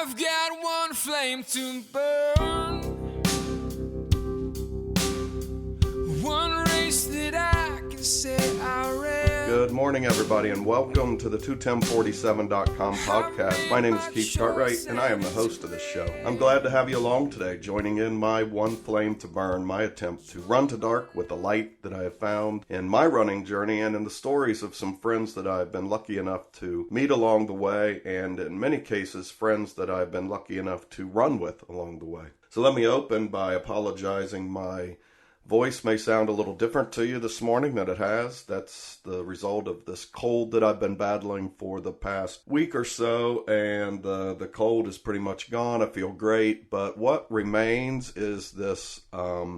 I've got one flame to burn, one race that I can say I ran. Good morning, everybody, and welcome to the 21047.com podcast. My name is Keith Cartwright, and I am the host of this show. I'm glad to have you along today, joining in my one flame to burn, my attempt to run to dark with the light that I have found in my running journey and in the stories of some friends that I've been lucky enough to meet along the way, and in many cases, friends that I've been lucky enough to run with along the way. So let me open by apologizing. My voice may sound a little different to you this morning than it has. That's the result of this cold that I've been battling for the past week or so, and the cold is pretty much gone. I feel great, but what remains is this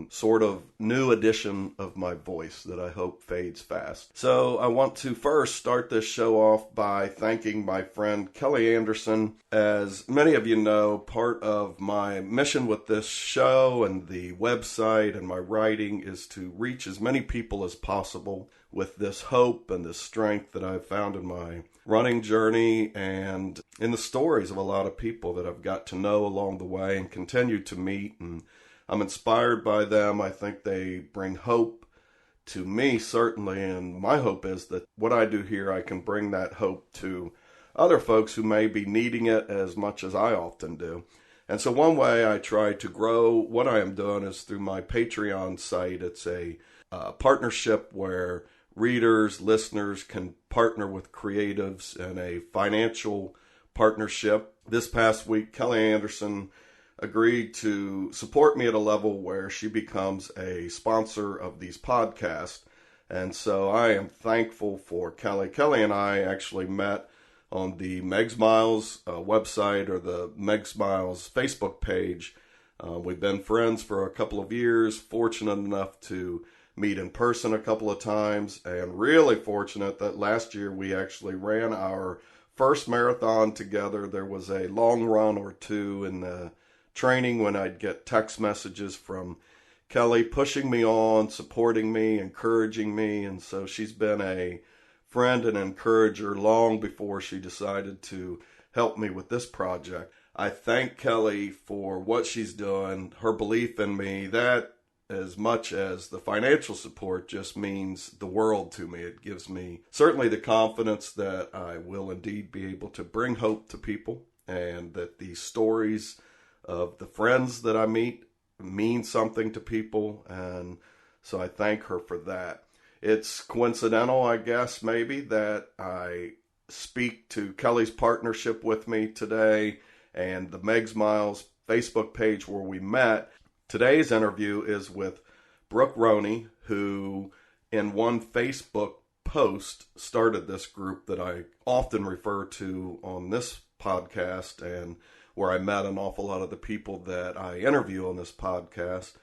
sort of new addition of my voice that I hope fades fast. So I want to first start this show off by thanking my friend Kelly Anderson. As many of you know, part of my mission with this show and the website and my writing is to reach as many people as possible with this hope and this strength that I've found in my running journey and in the stories of a lot of people that I've got to know along the way and continue to meet. And I'm inspired by them. I think they bring hope to me, certainly. And my hope is that what I do here, I can bring that hope to other folks who may be needing it as much as I often do. And so one way I try to grow what I am doing is through my Patreon site. It's a partnership where readers, listeners can partner with creatives in a financial partnership. This past week, Kelly Anderson agreed to support me at a level where she becomes a sponsor of these podcasts. And so I am thankful for Kelly. Kelly and I actually met on the Megs Miles website or the Megs Miles Facebook page. We've been friends for a couple of years, fortunate enough to meet in person a couple of times, and really fortunate that last year we actually ran our first marathon together. There was a long run or two in the training when I'd get text messages from Kelly pushing me on, supporting me, encouraging me, and so she's been a friend and encourager long before she decided to help me with this project. I thank Kelly for what she's doing, her belief in me. That, as much as the financial support, just means the world to me. It gives me certainly the confidence that I will indeed be able to bring hope to people, and that the stories of the friends that I meet mean something to people, and so I thank her for that. It's coincidental, I guess, maybe, that I speak to Kelly's partnership with me today and the Megs Miles Facebook page where we met. Today's interview is with Brooke Roney, who in one Facebook post started this group that I often refer to on this podcast and where I met an awful lot of the people that I interview on this podcast.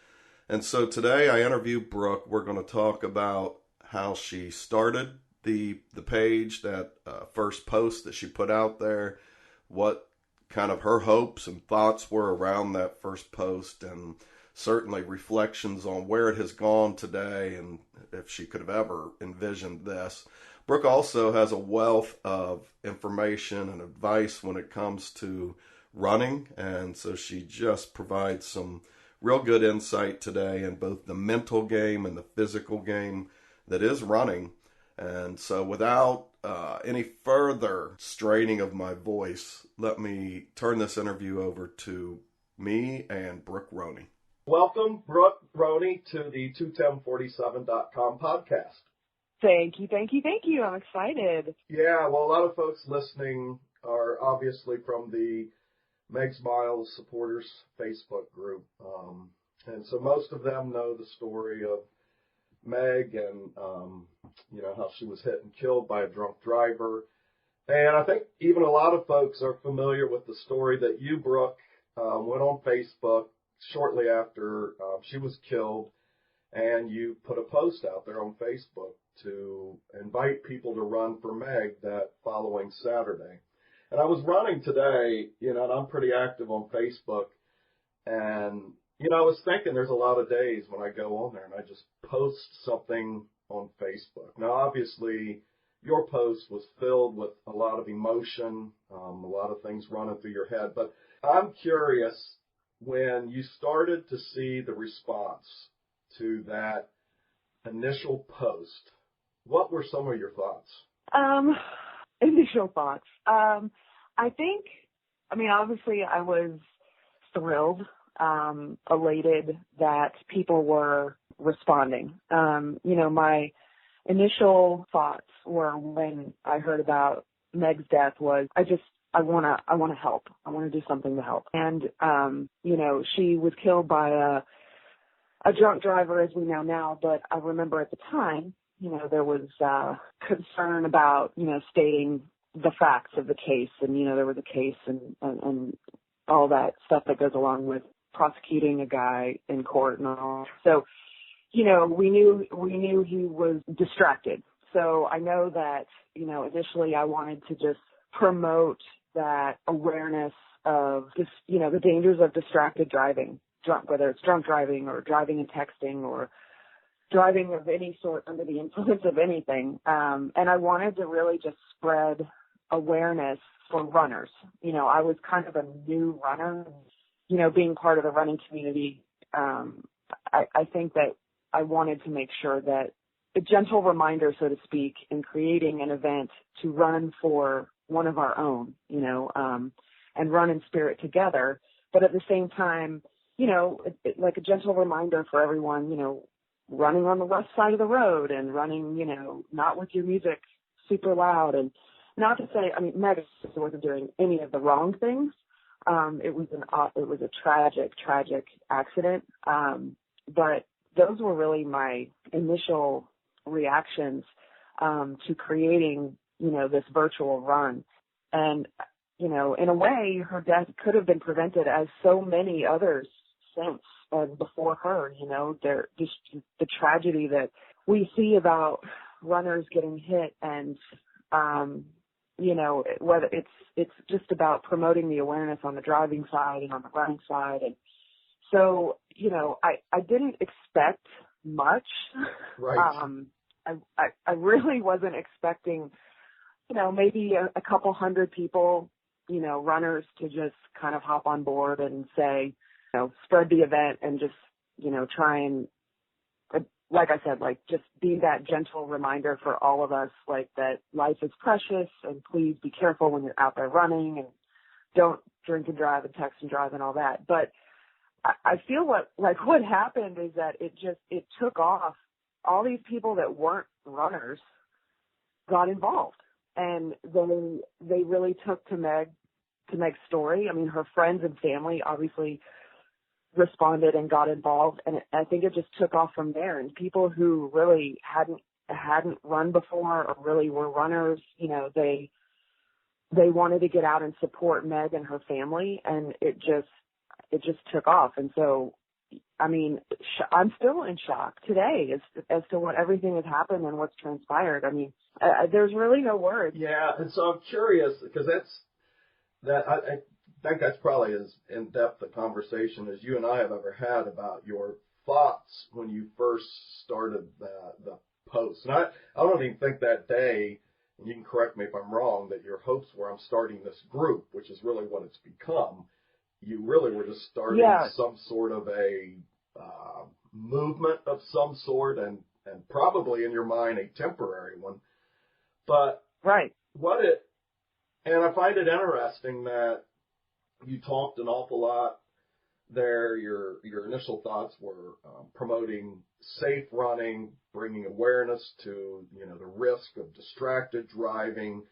And so today I interview Brooke. We're going to talk about how she started the page, that first post that she put out there, what kind of her hopes and thoughts were around that first post, and certainly reflections on where it has gone today and if she could have ever envisioned this. Brooke also has a wealth of information and advice when it comes to running, and so she just provides some real good insight today in both the mental game and the physical game that is running. And so without any further straining of my voice, let me turn this interview over to me and Brooke Roney. Welcome, Brooke Roney, to the 21047.com podcast. Thank you. I'm excited. Yeah, well, a lot of folks listening are obviously from the Megs Miles supporters Facebook group. And so most of them know the story of Meg and, how she was hit and killed by a drunk driver. And I think even a lot of folks are familiar with the story that you, Brooke, went on Facebook shortly after she was killed, and you put a post out there on Facebook to invite people to run for Meg that following Saturday. And I was running today, and I'm pretty active on Facebook, and I was thinking there's a lot of days when I go on there and I just post something on Facebook. Now, obviously, your post was filled with a lot of emotion, a lot of things running through your head. But I'm curious, when you started to see the response to that initial post, what were some of your thoughts? Initial thoughts. Obviously I was thrilled, elated that people were responding. My initial thoughts were when I heard about Meg's death was I want to help. I want to do something to help. And, she was killed by a drunk driver, as we know now, but I remember at the time, there was concern about, stating the facts of the case. And, there was a case and all that stuff that goes along with prosecuting a guy in court and all. So, we knew he was distracted. So I know that, initially I wanted to just promote that awareness of just, the dangers of distracted driving, whether it's drunk driving or driving and texting or driving of any sort under the influence of anything. And I wanted to really just spread awareness for runners. I was kind of a new runner, being part of the running community. I think that I wanted to make sure that a gentle reminder, so to speak, in creating an event to run for one of our own, and run in spirit together. But at the same time, like a gentle reminder for everyone, running on the left side of the road and running, not with your music super loud. And not to say, Meg wasn't doing any of the wrong things. It was a tragic accident. But those were really my initial reactions to creating, this virtual run. And, in a way, her death could have been prevented, as so many others since and before her. The tragedy that we see about runners getting hit, and whether it's just about promoting the awareness on the driving side and on the running side. And so, I didn't expect much. Right. I really wasn't expecting, maybe a couple hundred people, runners to just kind of hop on board and say, spread the event and just, try and, like I said, just be that gentle reminder for all of us, that life is precious and please be careful when you're out there running and don't drink and drive and text and drive and all that. But I feel what happened is that it took off. All these people that weren't runners got involved, and they really took to Meg's story. Her friends and family obviously responded and got involved, and I think it just took off from there. And people who really hadn't run before or really were runners, they wanted to get out and support Meg and her family, and it just took off. And so, I'm still in shock today as to what everything has happened and what's transpired. There's really no words. Yeah, and so I'm curious, because I think that's probably as in-depth a conversation as you and I have ever had about your thoughts when you first started the post. And I don't even think that day, and you can correct me if I'm wrong, that your hopes were, I'm starting this group, which is really what it's become. You really were just starting some sort of a movement of some sort, and probably in your mind a temporary one. But right. And I find it interesting that you talked an awful lot there. Your initial thoughts were promoting safe running, bringing awareness to the risk of distracted driving,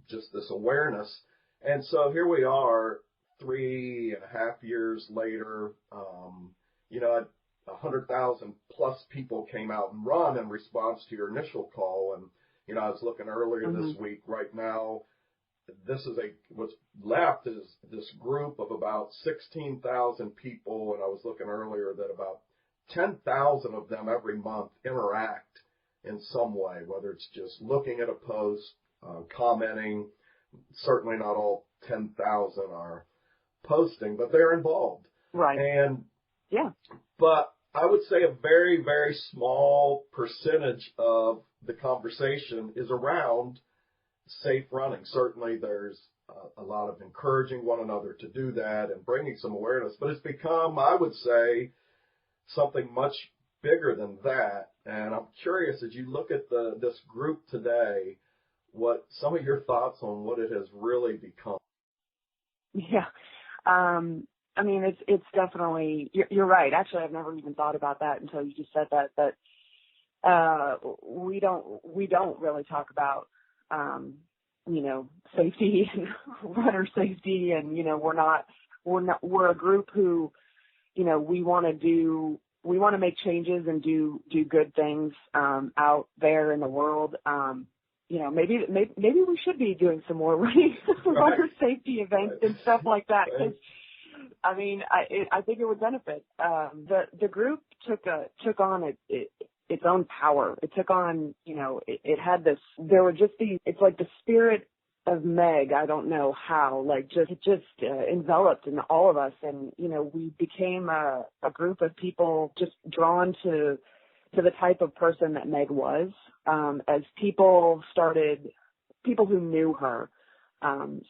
just this awareness. And so here we are, 3.5 years later. 100,000 plus people came out and run in response to your initial call. And I was looking earlier this week. Right now, what's left is this group of about 16,000 people, and I was looking earlier that about 10,000 of them every month interact in some way, whether it's just looking at a post, commenting. Certainly not all 10,000 are posting, but they're involved. Right. And yeah. But I would say a very, very small percentage of the conversation is around safe running. Certainly there's a lot of encouraging one another to do that and bringing some awareness, but it's become, I would say, something much bigger than that. And I'm curious, as you look at this group today, what some of your thoughts on what it has really become. Yeah. I mean, it's definitely, you're right. Actually, I've never even thought about that until you just said that, we don't really talk about, safety and runner safety. And, we're a group who, we want to make changes and do good things, out there in the world. Maybe we should be doing some more runner safety events and stuff like that. Because, I mean, I think it would benefit. The group took on its own power. It took on, it had this. There were just these. It's like the spirit of Meg. I don't know how. Like it just enveloped in all of us, and we became a group of people just drawn to the type of person that Meg was. As people who knew her,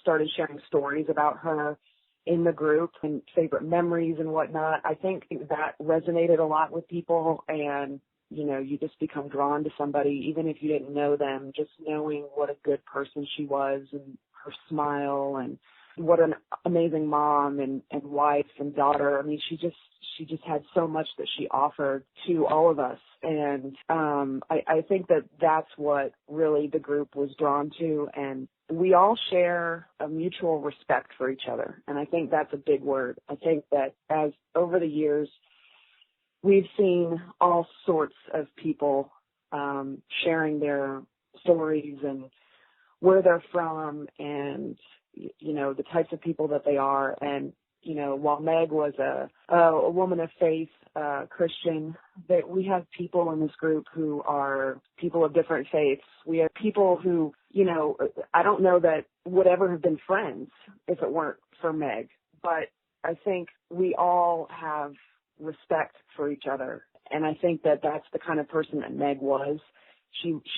started sharing stories about her in the group and favorite memories and whatnot. I think that resonated a lot with people, and, you just become drawn to somebody, even if you didn't know them, just knowing what a good person she was and her smile and what an amazing mom and wife and daughter. I mean, she just had so much that she offered to all of us. And I think that's what really the group was drawn to. And we all share a mutual respect for each other. And I think that's a big word. I think that as over the years, we've seen all sorts of people sharing their stories and where they're from and, the types of people that they are. And, while Meg was a woman of faith, Christian, that we have people in this group who are people of different faiths. We have people who, I don't know that would ever have been friends if it weren't for Meg, but I think we all have respect for each other. And I think that that's the kind of person that Meg was.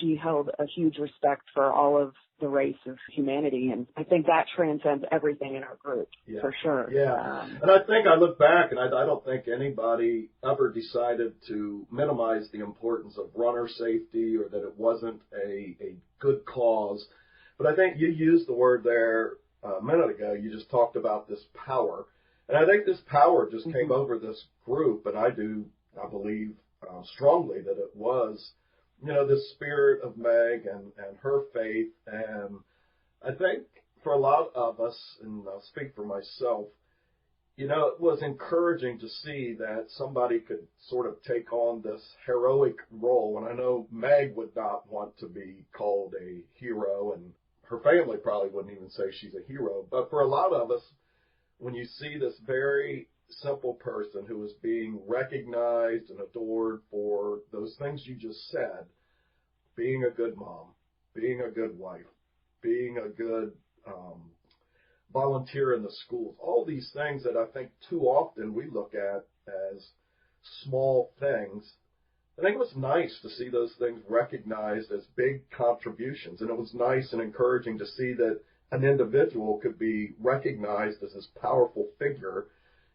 She held a huge respect for all of the race of humanity, and I think that transcends everything in our group, for sure. Yeah, and I think I look back, and I don't think anybody ever decided to minimize the importance of runner safety or that it wasn't a good cause. But I think you used the word there a minute ago. You just talked about this power, and I think this power just came over this group, and I believe strongly that it was this spirit of Meg and her faith. And I think for a lot of us, and I'll speak for myself, it was encouraging to see that somebody could sort of take on this heroic role. And I know Meg would not want to be called a hero, and her family probably wouldn't even say she's a hero. But for a lot of us, when you see this very simple person who is being recognized and adored for those things you just said, being a good mom, being a good wife, being a good volunteer in the schools, all these things that I think too often we look at as small things. I think it was nice to see those things recognized as big contributions, and it was nice and encouraging to see that an individual could be recognized as this powerful figure.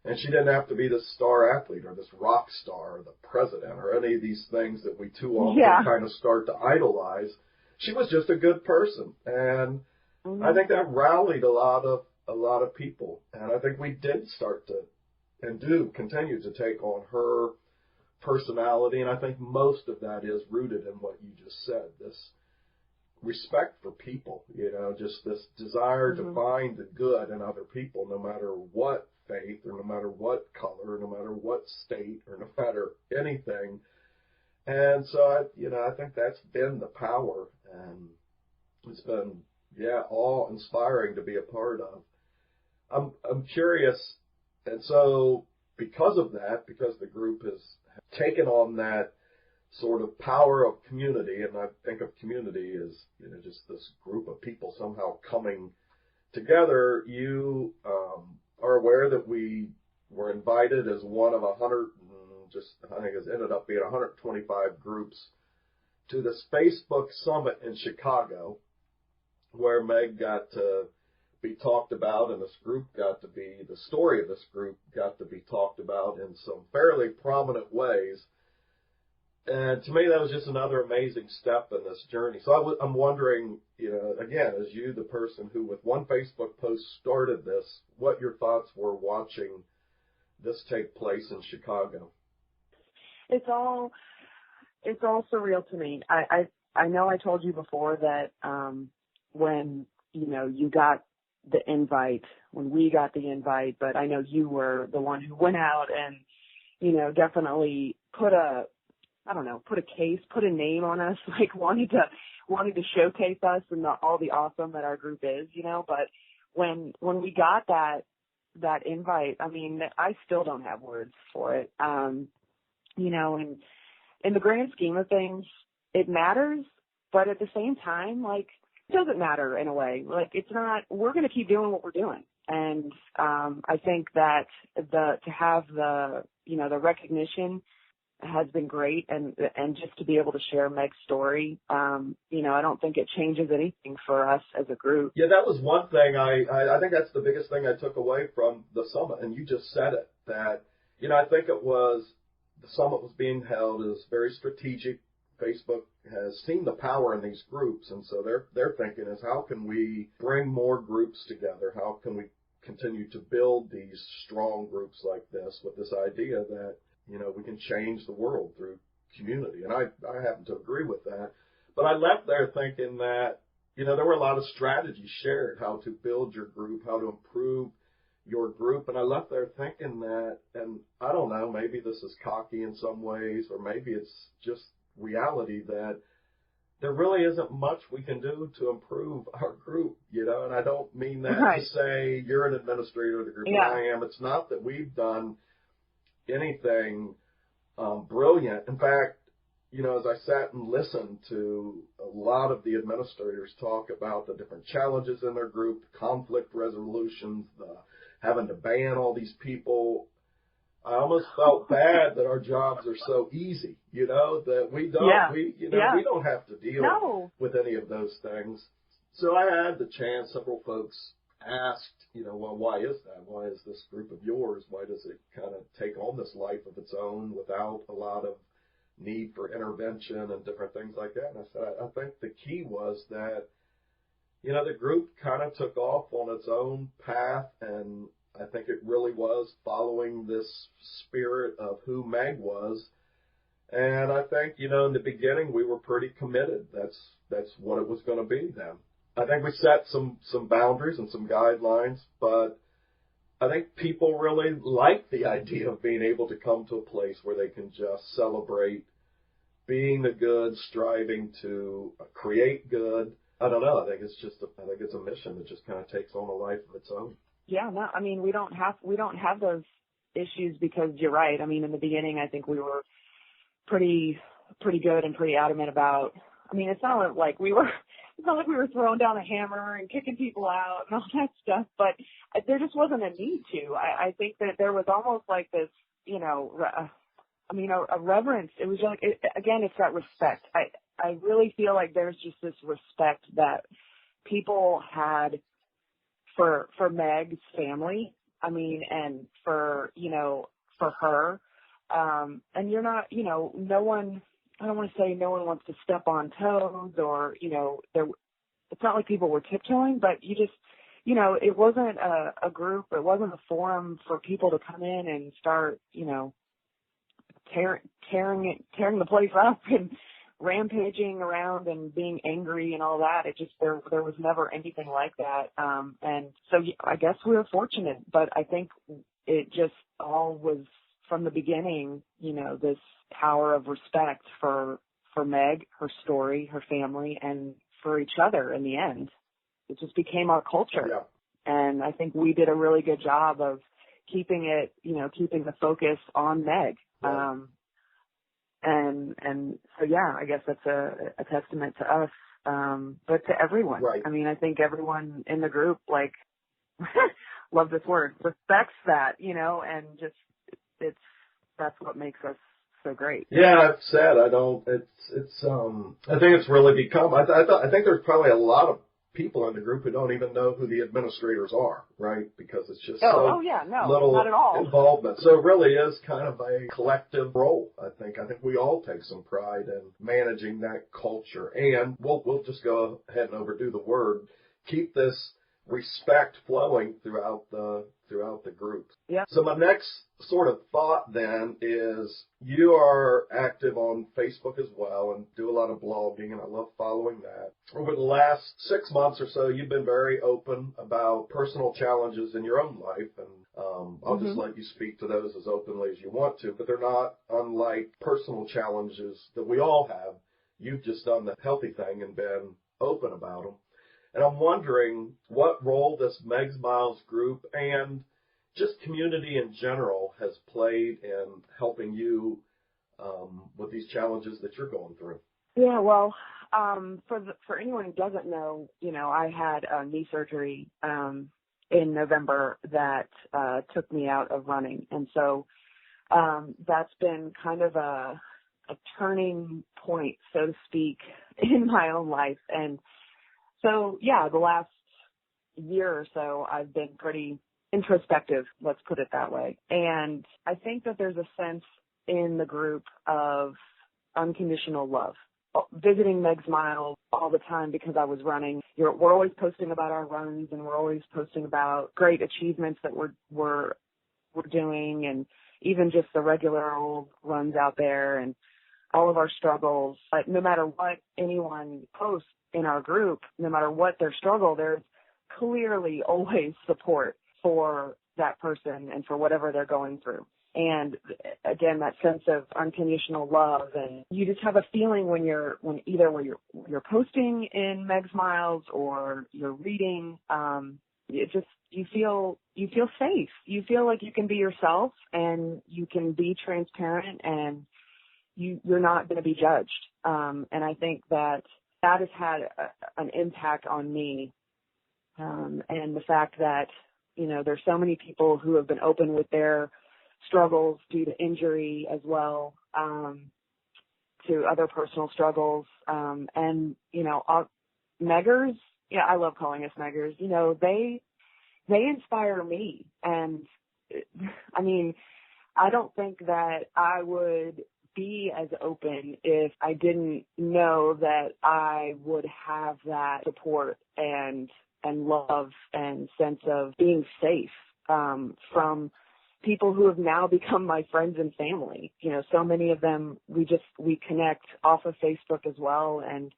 And she didn't have to be this star athlete or this rock star or the president or any of these things that we too often kind of start to idolize. She was just a good person. And I think that rallied a lot of people. And I think we did start to and do continue to take on her personality. And I think most of that is rooted in what you just said, this respect for people, just this desire to find the good in other people, no matter what faith or no matter what color, no matter what state or no matter anything. And so I think that's been the power, and it's been awe-inspiring to be a part of. I'm curious, and so because of that, because the group has taken on that sort of power of community, and I think of community as just this group of people somehow coming together, you are aware that we were invited as one of 100, I think it ended up being 125 groups to this Facebook summit in Chicago where Meg got to be talked about and the story of this group got to be talked about in some fairly prominent ways. And to me, that was just another amazing step in this journey. So I'm wondering, again, as you, the person who with one Facebook post started this, what your thoughts were watching this take place in Chicago. It's all surreal to me. I know I told you before that when, you got the invite, when we got the invite, but I know you were the one who went out and, definitely put a name on us, like wanted to showcase us and all the awesome that our group is, but when we got that invite, I mean, I still don't have words for it. And in the grand scheme of things, it matters, but at the same time, like, it doesn't matter in a way. Like, it's not, we're going to keep doing what we're doing. And I think that to have the recognition has been great, and just to be able to share Meg's story, I don't think it changes anything for us as a group. Yeah, that was one thing I think that's the biggest thing I took away from the summit, and you just said it, that, I think the summit was being held as very strategic. Facebook has seen the power in these groups, and so their thinking is, how can we bring more groups together? How can we continue to build these strong groups like this with this idea that, we can change the world through community? And I happen to agree with that. But I left there thinking that, there were a lot of strategies shared, how to build your group, how to improve your group. And I left there thinking that, and I don't know, maybe this is cocky in some ways, or maybe it's just reality, that there really isn't much we can do to improve our group, and I don't mean that to say you're an administrator of the group, and I am. It's not that we've done anything brilliant. In fact, as I sat and listened to a lot of the administrators talk about the different challenges in their group, the conflict resolutions, the having to ban all these people, I almost felt bad that our jobs are so easy, that we don't have to deal with any of those things. So I had the chance, several folks asked, well, why is that? Why is this group of yours? Why does it kind of take on this life of its own without a lot of need for intervention and different things like that? And I said, I think the key was that, the group kind of took off on its own path, and I think it really was following this spirit of who Meg was. And I think, in the beginning we were pretty committed. That's what it was going to be then. I think we set some boundaries and some guidelines, but I think people really like the idea of being able to come to a place where they can just celebrate being the good, striving to create good. I don't know. I think it's a mission that just kind of takes on a life of its own. Yeah, no, I mean, we don't have those issues because you're right. I mean, in the beginning, I think we were pretty good and pretty adamant about, I mean, it's not like we were throwing down a hammer and kicking people out and all that stuff, but there just wasn't a need to. I think that there was almost like this, a reverence. It was like, again, it's that respect. I really feel like there's just this respect that people had for Meg's family, I mean, and for her. And you're not, no one, I don't want to say no one wants to step on toes or, it's not like people were tiptoeing, but you just, it wasn't a group, it wasn't a forum for people to come in and start, tearing the place up and rampaging around and being angry and all that. It just, there was never anything like that. And so I guess we were fortunate, but I think it just all was from the beginning, this power of respect for Meg, her story, her family, and for each other in the end. It just became our culture. Yeah. And I think we did a really good job of keeping the focus on Meg. Yeah. And so, yeah, I guess that's a testament to us, but to everyone. Right. I mean, I think everyone in the group, like, love this word, respects that, and just, that's what makes us so great. Yeah, I've said I don't. I think it's really become. I think there's probably a lot of people in the group who don't even know who the administrators are, right? Because it's just no, little not at all. involvement. So it really is kind of a collective role. I think we all take some pride in managing that culture, and we'll just go ahead and overdo the word. Keep this respect flowing throughout the group. Yeah. So my next sort of thought then is you are active on Facebook as well and do a lot of blogging, and I love following that. Over the last 6 months or so, you've been very open about personal challenges in your own life, and I'll just let you speak to those as openly as you want to, but they're not unlike personal challenges that we all have. You've just done the healthy thing and been open about them. And I'm wondering what role this Megs Miles group and just community in general has played in helping you with these challenges that you're going through. Yeah, well, for anyone who doesn't know, I had a knee surgery in November that took me out of running. And so that's been kind of a turning point, so to speak, in my own life. And so, yeah, the last year or so, I've been pretty introspective, let's put it that way. And I think that there's a sense in the group of unconditional love. Visiting Megs Miles all the time because I was running. We're always posting about our runs, and we're always posting about great achievements that we're doing, and even just the regular old runs out there and all of our struggles. But no matter what anyone posts in our group, no matter what their struggle, there's clearly always support for that person and for whatever they're going through. And again, that sense of unconditional love, and you just have a feeling when you're posting in Megs Miles or you're reading, you feel safe. You feel like you can be yourself and you can be transparent, and you're not going to be judged. And I think that has had an impact on me. And the fact that, there's so many people who have been open with their struggles due to injury as well, to other personal struggles. And, Meggers, I love calling us Meggers, they inspire me. And I mean, I don't think that I would be as open if I didn't know that I would have that support and love and sense of being safe from people who have now become my friends and family. So many of them, we connect off of Facebook as well. And,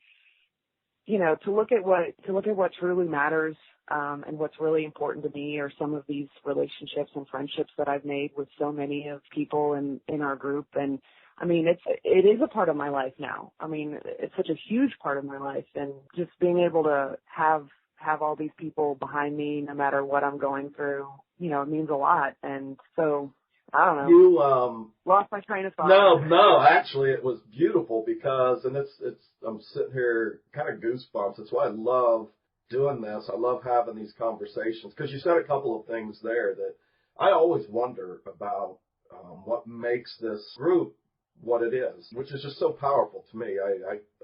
to look at what truly matters, and what's really important to me are some of these relationships and friendships that I've made with so many of people in our group. And I mean, it is a part of my life now. I mean, it's such a huge part of my life, and just being able to have all these people behind me, no matter what I'm going through, it means a lot. And so, I don't know. You lost my train of thought. No, actually, it was beautiful because, and I'm sitting here kind of goosebumps. That's why I love doing this. I love having these conversations because you said a couple of things there that I always wonder about, what makes this group what it is, which is just so powerful to me.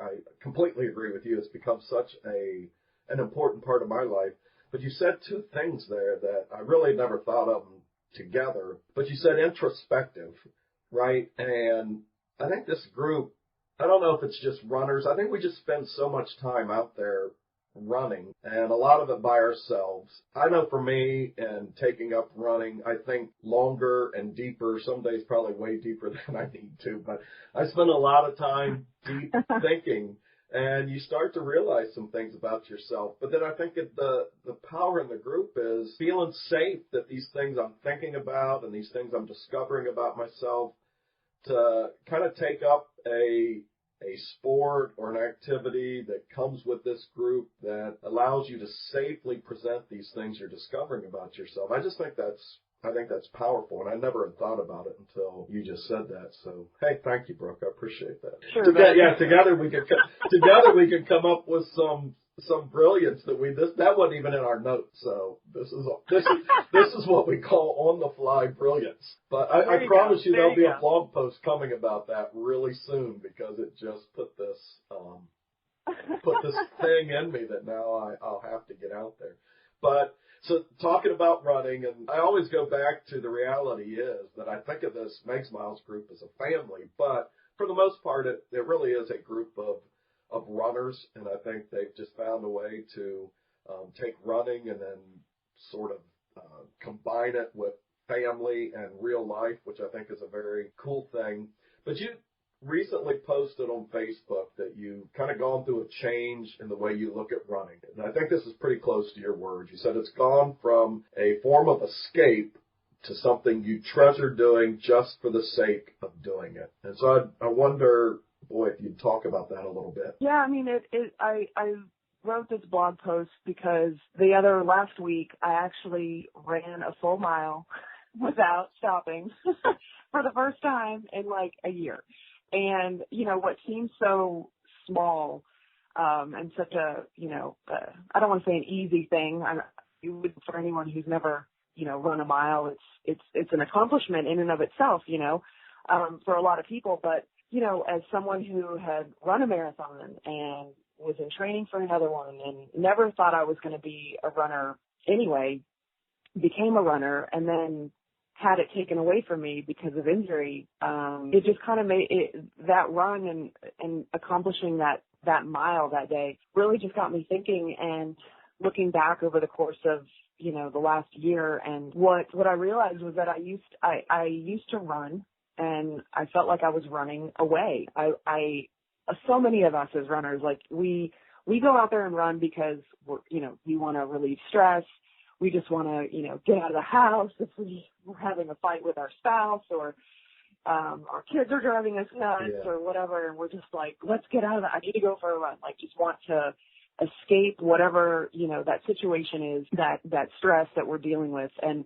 I completely agree with you. It's become such an important part of my life. But you said two things there that I really never thought of them together. But you said introspective, right? And I think this group, I don't know if it's just runners. I think we just spend so much time out there running, and a lot of it by ourselves. I know for me, and taking up running, I think longer and deeper, some days probably way deeper than I need to, but I spend a lot of time deep thinking, and you start to realize some things about yourself. But then I think the power in the group is feeling safe that these things I'm thinking about and these things I'm discovering about myself, to kind of take up a sport or an activity that comes with this group that allows you to safely present these things you're discovering about yourself. I think that's powerful, and I never had thought about it until you just said that. So, hey, thank you, Brooke. I appreciate that. Sure. Together we can come up with some some brilliance that that wasn't even in our notes. So this is what we call on the fly brilliance. But I promise you there'll be a blog post coming about that really soon, because it just put this thing in me that now I'll have to get out there. But so talking about running, and I always go back to the reality is that I think of this Megs Miles group as a family, but for the most part, it really is a group of runners, and I think they've just found a way to take running and then sort of combine it with family and real life, which I think is a very cool thing. But you recently posted on Facebook that you kind of gone through a change in the way you look at running. And I think this is pretty close to your words. You said it's gone from a form of escape to something you treasure doing just for the sake of doing it. And so I wonder, boy, if you'd talk about that a little bit. Yeah, I mean, I wrote this blog post because last week I actually ran a full mile without stopping for the first time in like a year. And, what seems so small, and such a, I don't want to say an easy thing. For anyone who's never, run a mile, it's an accomplishment in and of itself, for a lot of people. But, as someone who had run a marathon and was in training for another one and never thought I was going to be a runner anyway, became a runner and then had it taken away from me because of injury, it just kind of made that run and accomplishing that mile that day really just got me thinking and looking back over the course of, the last year. And what I realized was that I used to run and I felt like I was running away. So many of us as runners, like we go out there and run because we want to relieve stress. We just want to, get out of the house if we're having a fight with our spouse or our kids are driving us nuts or whatever. And we're just like, let's get out of that. I need to go for a run. Like, just want to escape whatever, that situation is, that stress that we're dealing with. And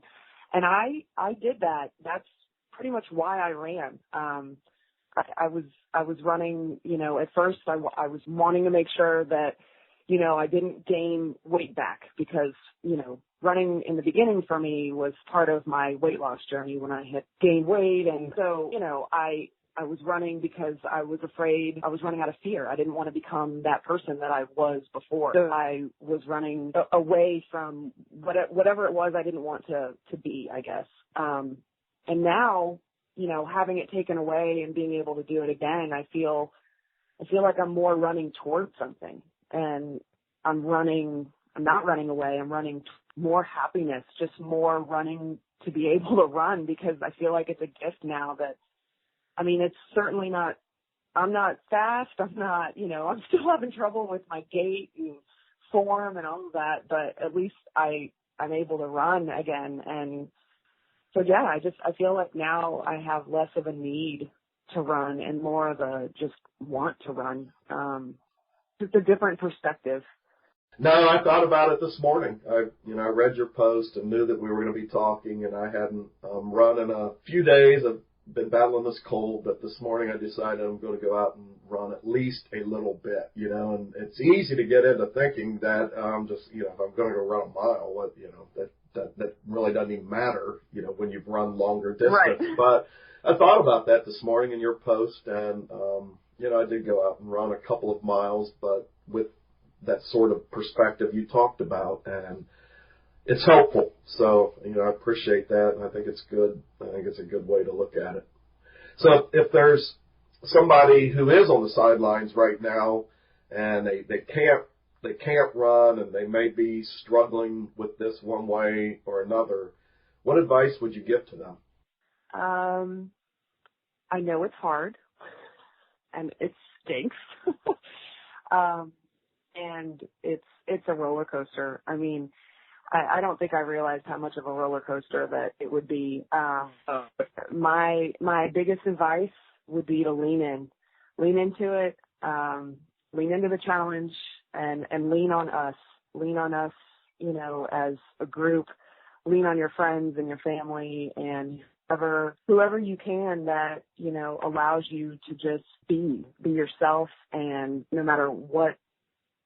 I did that. That's pretty much why I ran. I was running, at first I was wanting to make sure that, I didn't gain weight back because, running in the beginning for me was part of my weight loss journey when I had gained weight. And so, I was running because I was afraid. I was running out of fear. I didn't want to become that person that I was before. So I was running away from whatever it was I didn't want to be, I guess. And now, having it taken away and being able to do it again, I feel like I'm more running towards something. And I'm not running away. I'm running more happiness, just more running to be able to run, because I feel like it's a gift now that, it's certainly not, I'm not fast. I'm not, I'm still having trouble with my gait and form and all of that, but at least I'm able to run again. And so, yeah, I feel like now I have less of a need to run and more of a just want to run. Just a different perspective. No, I thought about it this morning. I read your post and knew that we were going to be talking, and I hadn't run in a few days. I've been battling this cold, but this morning I decided I'm going to go out and run at least a little bit, and it's easy to get into thinking that if I'm going to go run a mile, that really doesn't even matter, when you've run longer distance. Right. But I thought about that this morning in your post, and I did go out and run a couple of miles, but with that sort of perspective you talked about, and it's helpful. So, I appreciate that, and I think it's good. I think it's a good way to look at it. So if there's somebody who is on the sidelines right now and they can't run and they may be struggling with this one way or another, what advice would you give to them? I know it's hard and it stinks. And it's a roller coaster. I don't think I realized how much of a roller coaster that it would be. My biggest advice would be to lean into it, lean into the challenge, and lean on us, as a group, lean on your friends and your family and whoever you can that, allows you to just be yourself. And no matter what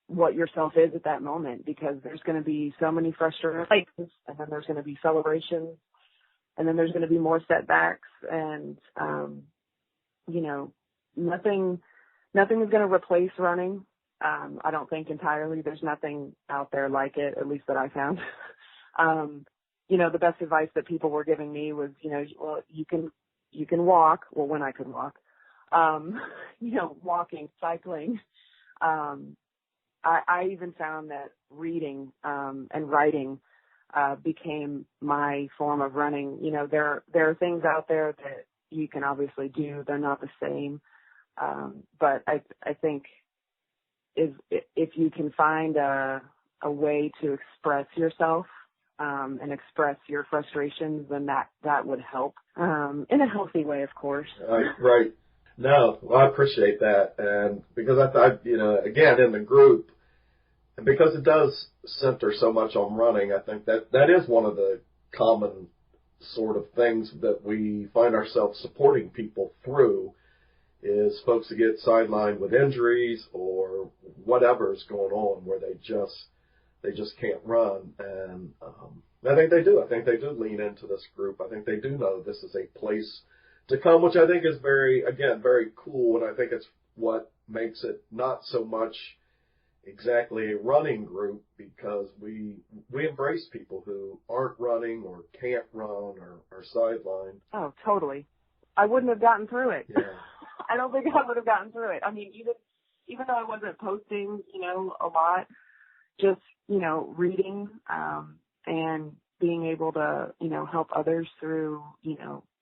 what yourself is at that moment, because there's going to be so many frustrations, and then there's going to be celebrations, and then there's going to be more setbacks, and, nothing is going to replace running. I don't think entirely. There's nothing out there like it, at least that I found. The best advice that people were giving me was, well, you can walk. Well, when I could walk, walking, cycling. I even found that reading and writing became my form of running. There are things out there that you can obviously do. They're not the same. But I think if you can find a way to express yourself and express your frustrations, then that would help in a healthy way, of course. Right. No, well, I appreciate that. And because I thought, again, in the group, and because it does center so much on running, I think that is one of the common sort of things that we find ourselves supporting people through, is folks that get sidelined with injuries or whatever's going on where they just can't run. And I think they do. I think they do lean into this group. I think they do know this is a place to come, which I think is very cool. And I think it's what makes it not so much exactly a running group, because we embrace people who aren't running or can't run or are sidelined. Oh, totally. I wouldn't have gotten through it. Yeah. I don't think I would have gotten through it. I mean, even though I wasn't posting, a lot, just, reading, and being able to, help others through,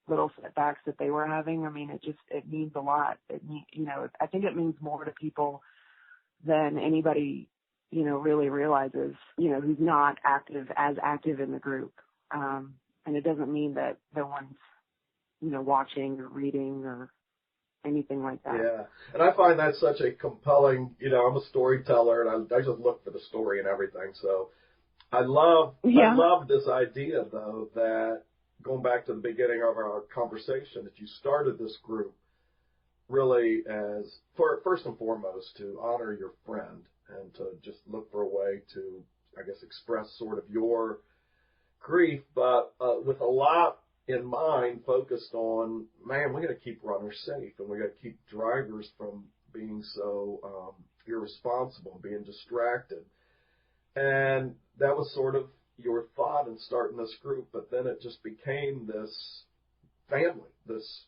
little setbacks that they were having. I mean, it means a lot. I think it means more to people than anybody, really realizes, who's not as active in the group. And it doesn't mean that no one's, watching or reading or anything like that. Yeah. And I find that such a compelling, I'm a storyteller, and I just look for the story and everything. So I love this idea, though, that going back to the beginning of our conversation, that you started this group really as, first and foremost, to honor your friend and to just look for a way to, I guess, express sort of your grief, but with a lot in mind focused on, man, we got to keep runners safe, and we got to keep drivers from being so irresponsible, being distracted. And that was sort of your thought in starting this group, but then it just became this family, this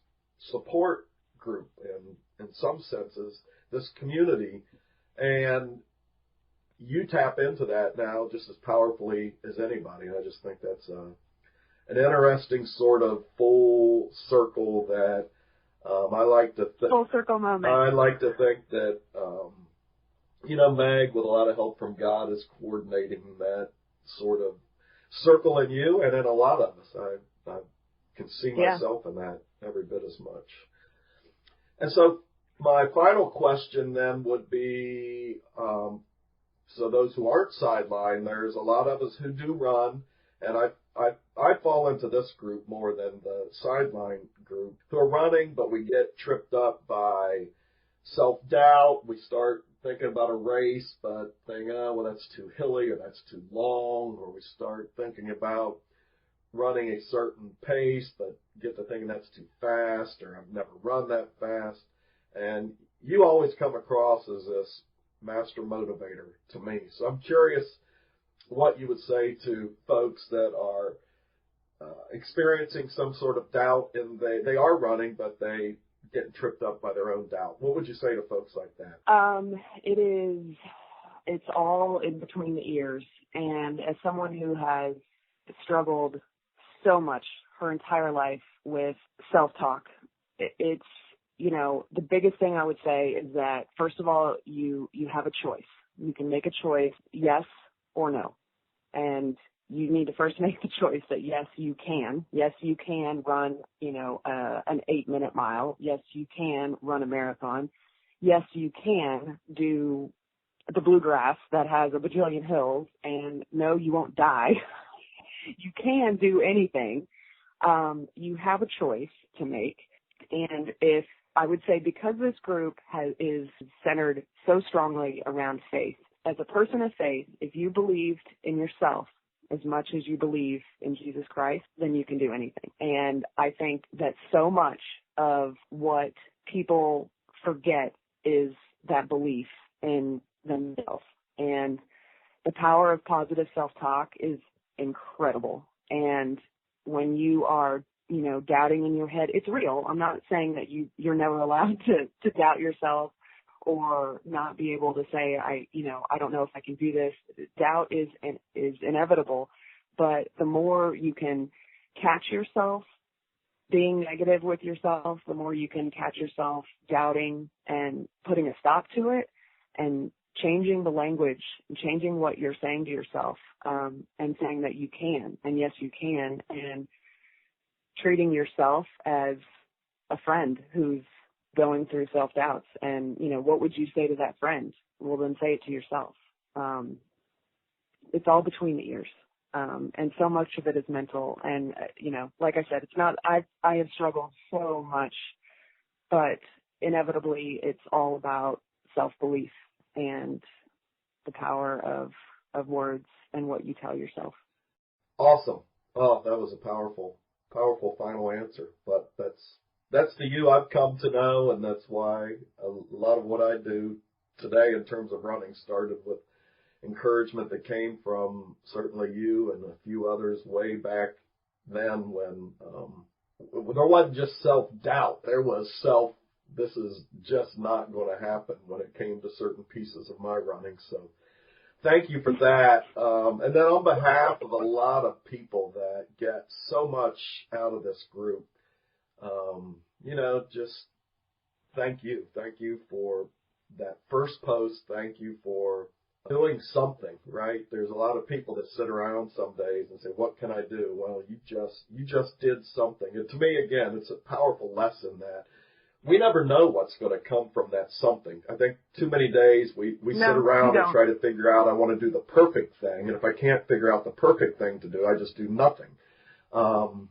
support group, and in some senses, this community. And you tap into that now just as powerfully as anybody. And I just think that's an interesting sort of full circle that I like to full circle moment. I like to think that Meg, with a lot of help from God, is coordinating that sort of circle in you, and in a lot of us. I can see myself in that every bit as much. And so my final question then would be, so those who aren't sidelined, there's a lot of us who do run, and I fall into this group more than the sideline group, who are running, but we get tripped up by self-doubt. We start thinking about a race, but think, well, that's too hilly, or that's too long, or we start thinking about running a certain pace, but get to thinking that's too fast, or I've never run that fast. And you always come across as this master motivator to me. So I'm curious what you would say to folks that are experiencing some sort of doubt, and they are running, but they getting tripped up by their own doubt. What would you say to folks like that? It's all in between the ears. And as someone who has struggled so much her entire life with self-talk, it's, the biggest thing I would say is that, first of all, you have a choice. You can make a choice, yes or no. And you need to first make the choice that yes, you can. Yes, you can run, an 8-minute mile. Yes, you can run a marathon. Yes, you can do the bluegrass that has a bajillion hills. And no, you won't die. You can do anything. You have a choice to make. And I would say, because this group is centered so strongly around faith, as a person of faith, if you believed in yourself as much as you believe in Jesus Christ, then you can do anything. And I think that so much of what people forget is that belief in themselves. And the power of positive self-talk is incredible. And when you are, doubting in your head, it's real. I'm not saying that you're never allowed to doubt yourself or not be able to say, I don't know if I can do this. Doubt is inevitable. But the more you can catch yourself being negative with yourself, the more you can catch yourself doubting and putting a stop to it and changing the language and changing what you're saying to yourself, and saying that you can, and yes, you can, and treating yourself as a friend who's going through self-doubts. And, what would you say to that friend? Well, then say it to yourself. It's all between the ears. And so much of it is mental. And, like I said, it's not, I have struggled so much, but inevitably it's all about self-belief and the power of words and what you tell yourself. Awesome. Oh, that was a powerful final answer. But that's the you I've come to know, and that's why a lot of what I do today in terms of running started with encouragement that came from certainly you and a few others way back then when there wasn't just self-doubt. There was this is just not going to happen when it came to certain pieces of my running. So thank you for that. And then on behalf of a lot of people that get so much out of this group, just thank you. Thank you for that first post. Thank you for doing something, right? There's a lot of people that sit around some days and say, what can I do? Well, you just did something. And to me, again, it's a powerful lesson that we never know what's going to come from that something. I think too many days we sit around and try to figure out, I want to do the perfect thing. And if I can't figure out the perfect thing to do, I just do nothing. No,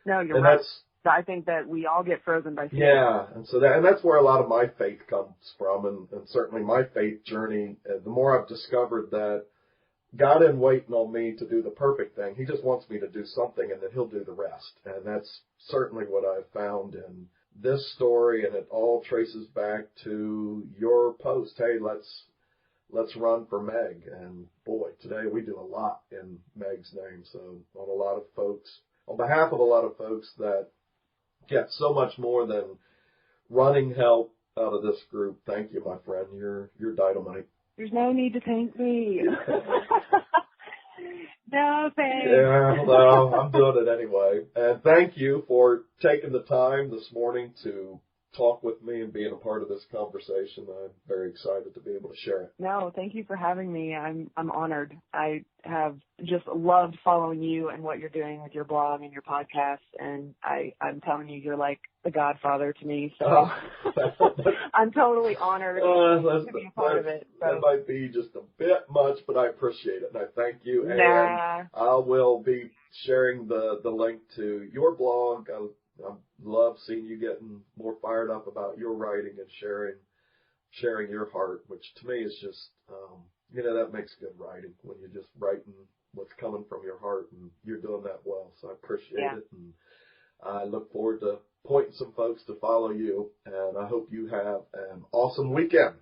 you're right. I think that we all get frozen by fear. Yeah, and that's where a lot of my faith comes from, and certainly my faith journey. The more I've discovered that God isn't waiting on me to do the perfect thing. He just wants me to do something, and then He'll do the rest. And that's certainly what I've found in this story, and it all traces back to your post. Hey, let's run for Meg. And boy, today we do a lot in Meg's name. So on behalf of a lot of folks that get so much more than running help out of this group, thank you, my friend. You're dynamite. There's no need to thank me. No, thanks. Yeah, well, I'm doing it anyway. And thank you for taking the time this morning to talk with me and being a part of this conversation. I'm very excited to be able to share it. No, thank you for having me. I'm honored. I have just loved following you and what you're doing with your blog and your podcast, and I'm telling you, you're like the godfather to me. So I'm totally honored to be a part of it. So. That might be just a bit much, but I appreciate it, and I thank you. And I will be sharing the link to your blog. I love seeing you getting more fired up about your writing and sharing your heart, which to me is just, that makes good writing when you're just writing what's coming from your heart, and you're doing that well. So I appreciate it, and I look forward to pointing some folks to follow you, and I hope you have an awesome weekend.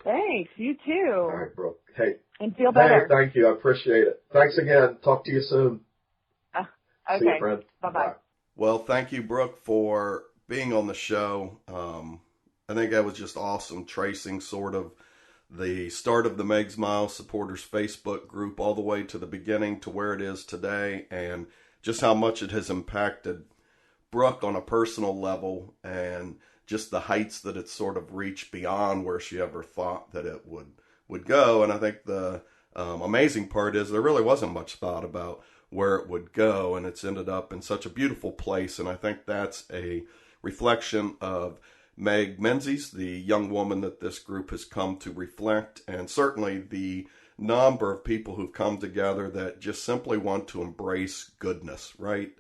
Thanks. You too. All right, Brooke. Hey. And feel better. Hey, thank you. I appreciate it. Thanks again. Talk to you soon. Okay. See you, friend. Bye-bye. Bye. Well, thank you, Brooke, for being on the show. I think that was just awesome, tracing sort of the start of the Meg's Mile Supporters Facebook group all the way to the beginning to where it is today, and just how much it has impacted Brooke on a personal level, and just the heights that it's sort of reached beyond where she ever thought that it would go. And I think the amazing part is there really wasn't much thought about where it would go, and it's ended up in such a beautiful place. And I think that's a reflection of Meg Menzies, the young woman that this group has come to reflect, and certainly the number of people who've come together that just simply want to embrace goodness, right?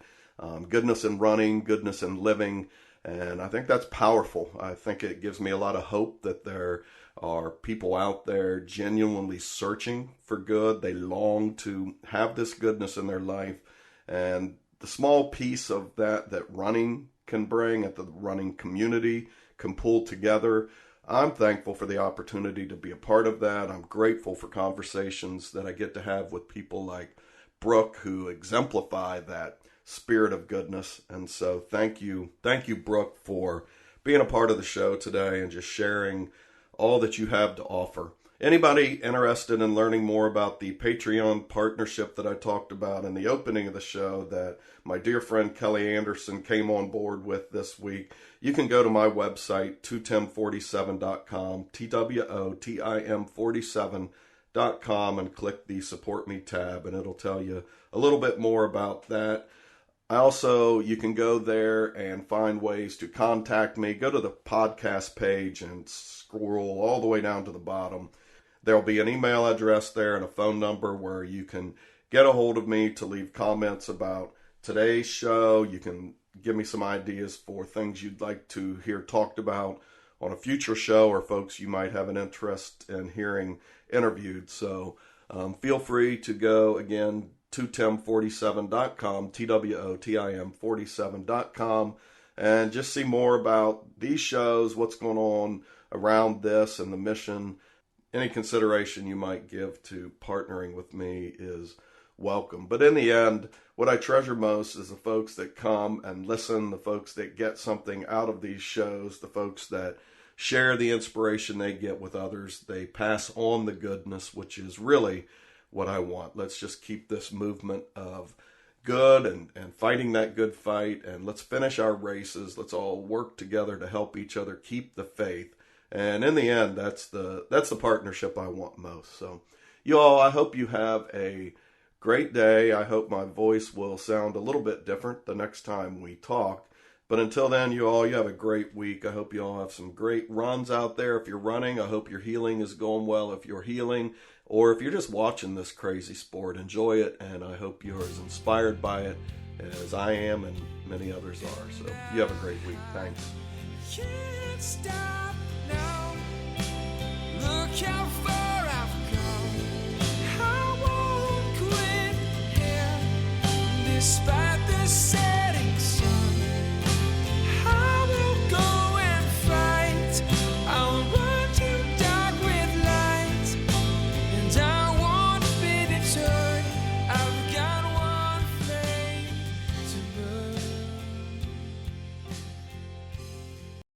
Goodness in running, goodness in living, and I think that's powerful. I think it gives me a lot of hope that there are people out there genuinely searching for good. They long to have this goodness in their life. And the small piece of that running can bring, that the running community can pull together, I'm thankful for the opportunity to be a part of that. I'm grateful for conversations that I get to have with people like Brooke, who exemplify that spirit of goodness. And so thank you, Brooke, for being a part of the show today and just sharing all that you have to offer. Anybody interested in learning more about the Patreon partnership that I talked about in the opening of the show that my dear friend Kelly Anderson came on board with this week, you can go to my website, 2tim47.com, TWOTIM47.com, and click the Support Me tab, and it'll tell you a little bit more about that. You can go there and find ways to contact me. Go to the podcast page and scroll all the way down to the bottom. There'll be an email address there and a phone number where you can get a hold of me to leave comments about today's show. You can give me some ideas for things you'd like to hear talked about on a future show, or folks you might have an interest in hearing interviewed. So feel free to go, again, to tim47.com, TWOTIM47.com, and just see more about these shows, what's going on around this and the mission. Any consideration you might give to partnering with me is welcome. But in the end, what I treasure most is the folks that come and listen, the folks that get something out of these shows, the folks that share the inspiration they get with others. They pass on the goodness, which is really what I want. Let's just keep this movement of good and fighting that good fight, and let's finish our races. Let's all work together to help each other keep the faith. And in the end, that's the partnership I want most. So you all, I hope you have a great day. I hope my voice will sound a little bit different the next time we talk. But until then, you have a great week. I hope you all have some great runs out there. If you're running, I hope your healing is going well. If you're healing, or if you're just watching this crazy sport, enjoy it. And I hope you're as inspired by it as I am and many others are. So you have a great week. Thanks. Can't stop now. Look how